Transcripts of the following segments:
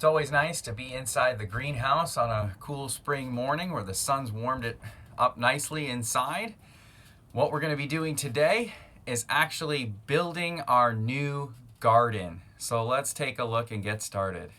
It's always nice to be inside the greenhouse on a cool spring morning where the sun's warmed it up nicely inside. What we're going to be doing today is actually building our new garden. So let's take a look and get started.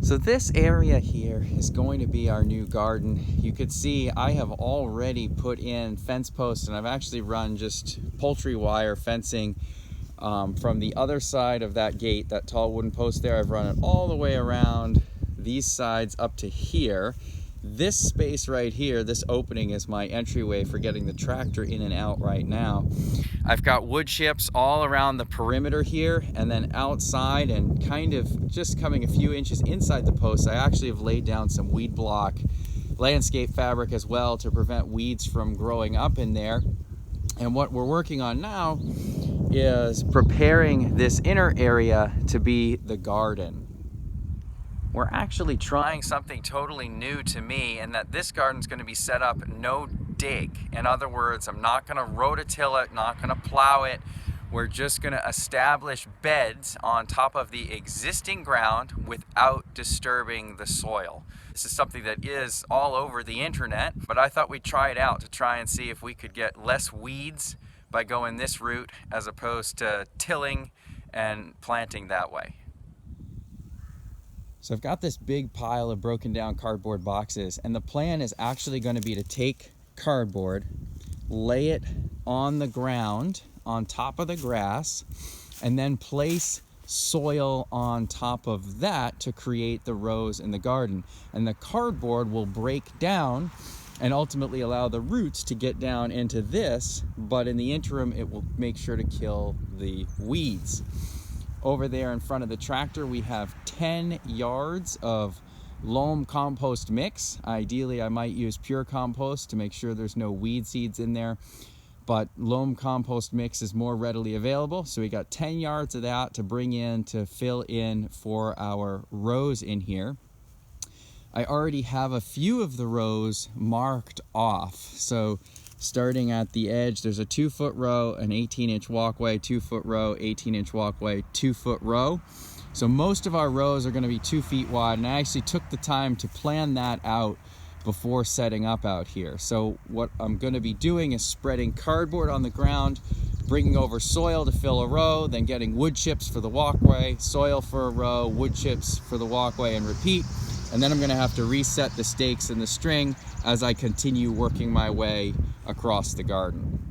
So this area here is going to be our new garden. You could see I have already put in fence posts, and I've actually run just poultry wire fencing from the other side of that gate, that tall wooden post there. I've run it all the way around these sides up to here. This space right here, this opening, is my entryway for getting the tractor in and out right now. I've got wood chips all around the perimeter here, and then outside and kind of just coming a few inches inside the post, I actually have laid down some weed block landscape fabric as well to prevent weeds from growing up in there. And what we're working on now is preparing this inner area to be the garden. We're actually trying something totally new to me, in that this garden's going to be set up no dig. In other words, I'm not going to rototill it, not going to plow it. We're just going to establish beds on top of the existing ground without disturbing the soil. This is something that is all over the internet, but I thought we'd try it out to try and see if we could get less weeds by going this route as opposed to tilling and planting that way. So I've got this big pile of broken down cardboard boxes, and the plan is actually going to be to take cardboard, lay it on the ground on top of the grass, and then place soil on top of that to create the rows in the garden. And the cardboard will break down and ultimately allow the roots to get down into this, but in the interim it will make sure to kill the weeds. Over there in front of the tractor we have 10 yards of loam compost mix. Ideally I might use pure compost to make sure there's no weed seeds in there, but loam compost mix is more readily available. So we got 10 yards of that to bring in to fill in for our rows in here. I already have a few of the rows marked off. So starting at the edge, there's a 2-foot row, an 18-inch walkway, 2-foot row, 18-inch walkway, 2-foot row. So most of our rows are going to be 2 feet wide, and I actually took the time to plan that out before setting up out here. So what I'm going to be doing is spreading cardboard on the ground, bringing over soil to fill a row, then getting wood chips for the walkway, soil for a row, wood chips for the walkway, and repeat. And then I'm going to have to reset the stakes and the string as I continue working my way across the garden.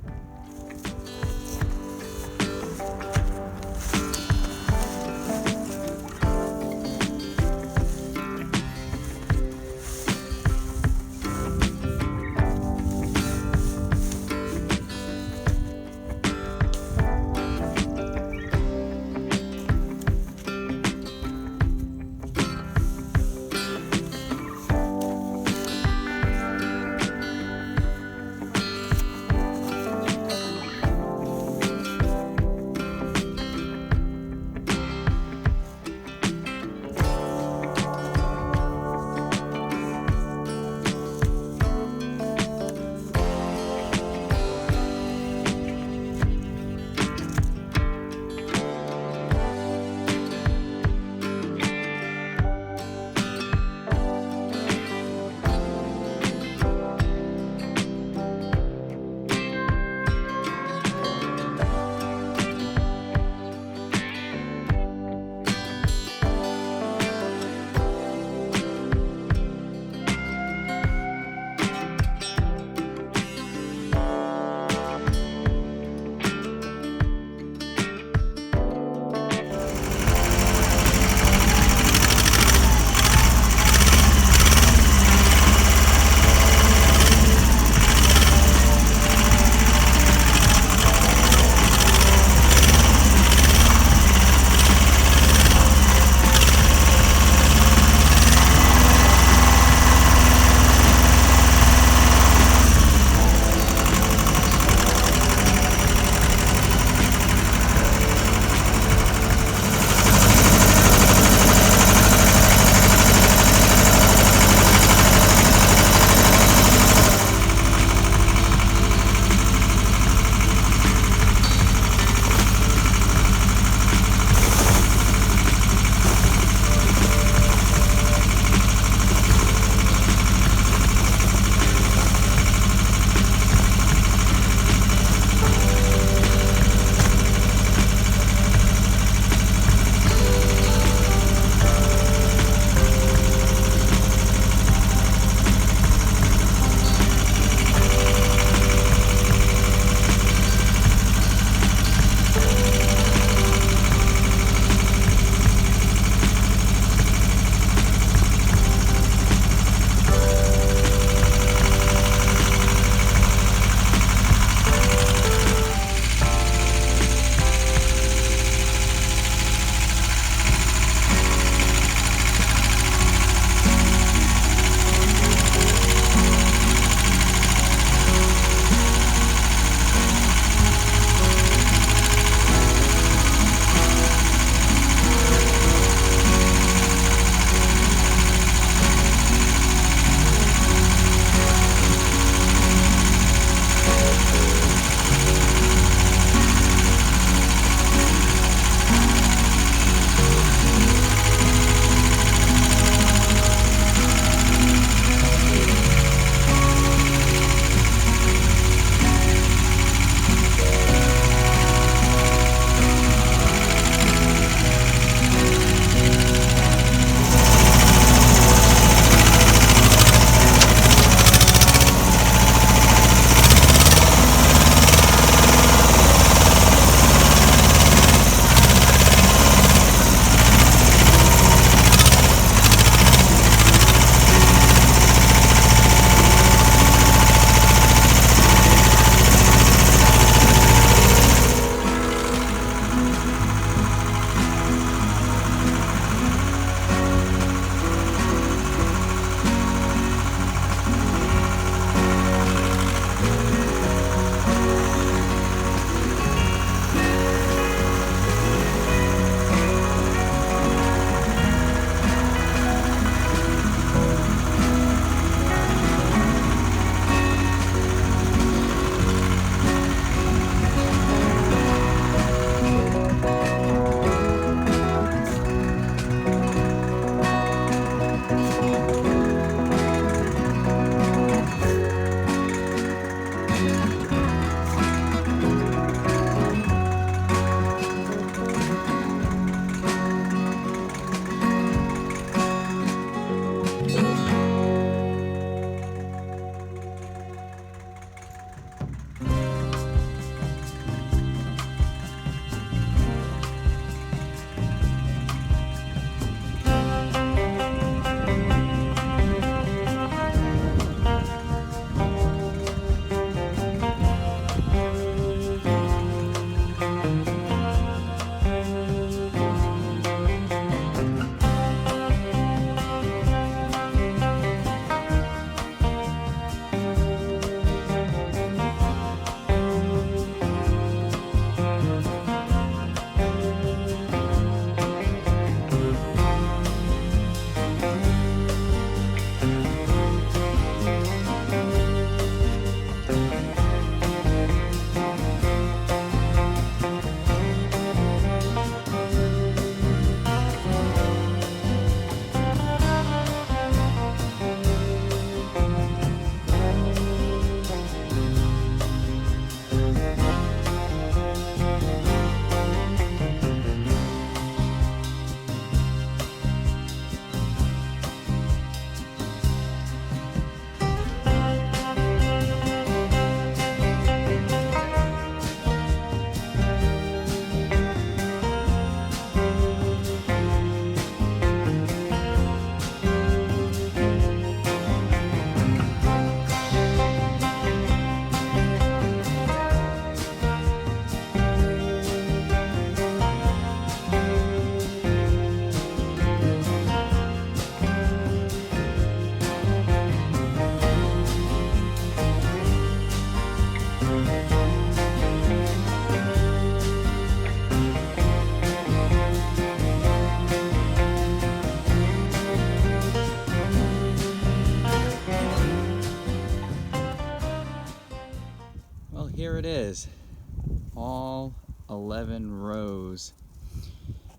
11 rows.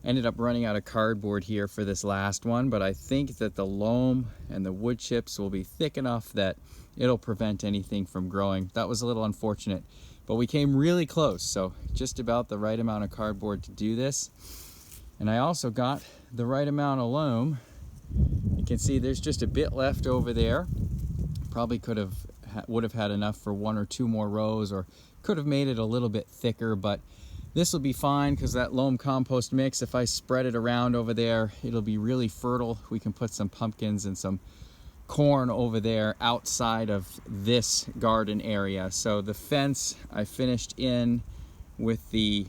Ended up running out of cardboard here for this last one, but I think that the loam and the wood chips will be thick enough that it'll prevent anything from growing. That was a little unfortunate, but we came really close, so just about the right amount of cardboard to do this. And I also got the right amount of loam. You can see there's just a bit left over there. Probably would have had enough for 1 or 2 more rows, or could have made it a little bit thicker, but this will be fine because that loam compost mix, if I spread it around over there, it'll be really fertile. We can put some pumpkins and some corn over there outside of this garden area. So the fence I finished in with the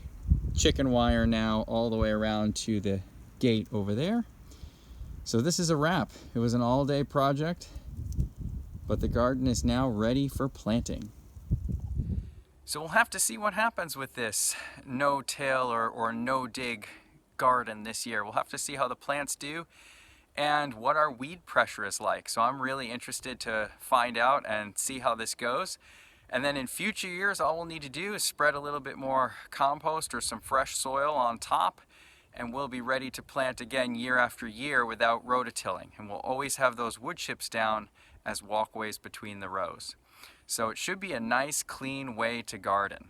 chicken wire now all the way around to the gate over there. So this is a wrap. It was an all-day project, but the garden is now ready for planting. So we'll have to see what happens with this no-till or no-dig garden this year. We'll have to see how the plants do and what our weed pressure is like. So I'm really interested to find out and see how this goes. And then in future years, all we'll need to do is spread a little bit more compost or some fresh soil on top, and we'll be ready to plant again year after year without rototilling. And we'll always have those wood chips down as walkways between the rows. So it should be a nice, clean way to garden.